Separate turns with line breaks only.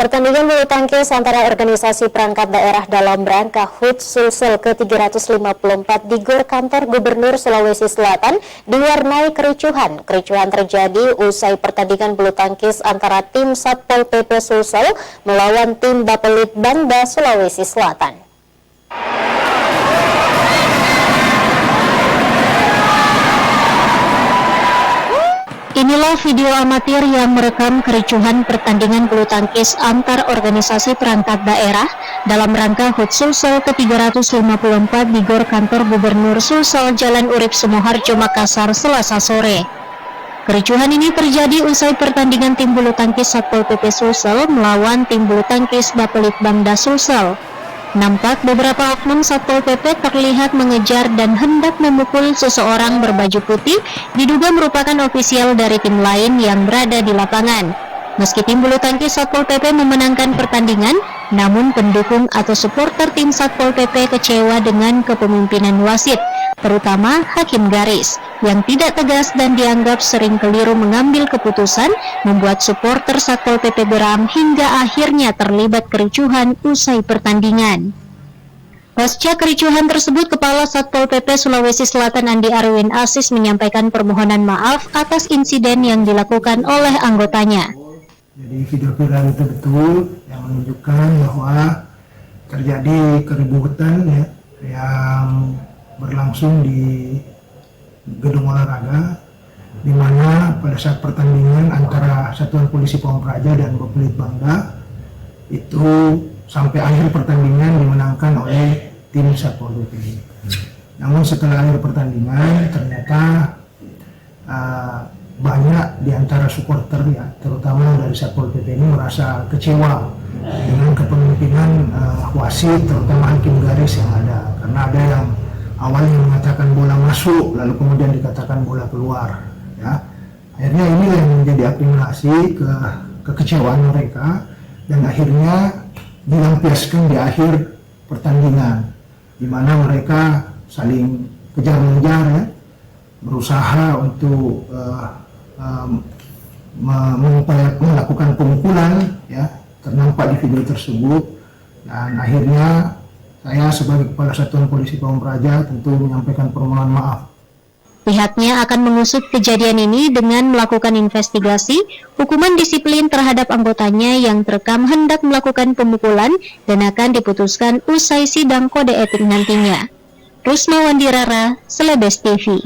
Pertandingan bulu tangkis antara organisasi perangkat daerah dalam rangka HUT Sulsel ke-354 di Gor Kantor Gubernur Sulawesi Selatan diwarnai kericuhan. Kericuhan terjadi usai pertandingan bulu tangkis antara tim Satpol PP Sulsel melawan tim Bapelit Bangda Sulawesi Selatan. Inilah video amatir yang merekam kericuhan pertandingan bulu tangkis antar organisasi perangkat daerah dalam rangka HUT Sulsel ke-354 di Gor Kantor Gubernur Sulsel Jalan Urip Sumoharjo, Makassar, Selasa sore. Kericuhan ini terjadi usai pertandingan tim bulu tangkis Satpol PP Sulsel melawan tim bulu tangkis Bapelit Bangda Sulsel. Nampak beberapa oknum Satpol PP terlihat mengejar dan hendak memukul seseorang berbaju putih, diduga merupakan ofisial dari tim lain yang berada di lapangan. Meski tim bulu tangkis Satpol PP memenangkan pertandingan, namun pendukung atau supporter tim Satpol PP kecewa dengan kepemimpinan wasit, terutama hakim garis, yang tidak tegas dan dianggap sering keliru mengambil keputusan, membuat supporter Satpol PP geram hingga akhirnya terlibat kericuhan usai pertandingan. Pasca kericuhan tersebut, Kepala Satpol PP Sulawesi Selatan Andi Arwin Asis menyampaikan permohonan maaf atas insiden yang dilakukan oleh anggotanya.
Jadi video viral itu betul yang menunjukkan bahwa terjadi keributan yang berlangsung di gedung olahraga, di mana pada saat pertandingan antara Satuan Polisi Pamung Praja dan Bapelit Bangda itu sampai akhir pertandingan dimenangkan oleh tim Satpol PP. Namun setelah akhir pertandingan ternyata banyak di antara supporter terutama dari Satpol PP ini merasa kecewa dengan kepemimpinan wasit, terutama hakim garis yang ada, karena ada yang awalnya mengatakan bola masuk, lalu kemudian dikatakan bola keluar. Akhirnya ini yang menjadi akumulasi kekecewaan mereka, dan akhirnya dilampiaskan di akhir pertandingan, di mana mereka saling kejar-mengejar, berusaha untuk melakukan pemukulan, ternampak di video tersebut. Dan akhirnya saya sebagai Kepala Satuan Polisi Pamung Praja tentu menyampaikan permohonan maaf.
Pihaknya akan mengusut kejadian ini dengan melakukan investigasi, hukuman disiplin terhadap anggotanya yang terekam hendak melakukan pemukulan, dan akan diputuskan usai sidang kode etik nantinya. Rusma Wandirara, Celebes TV.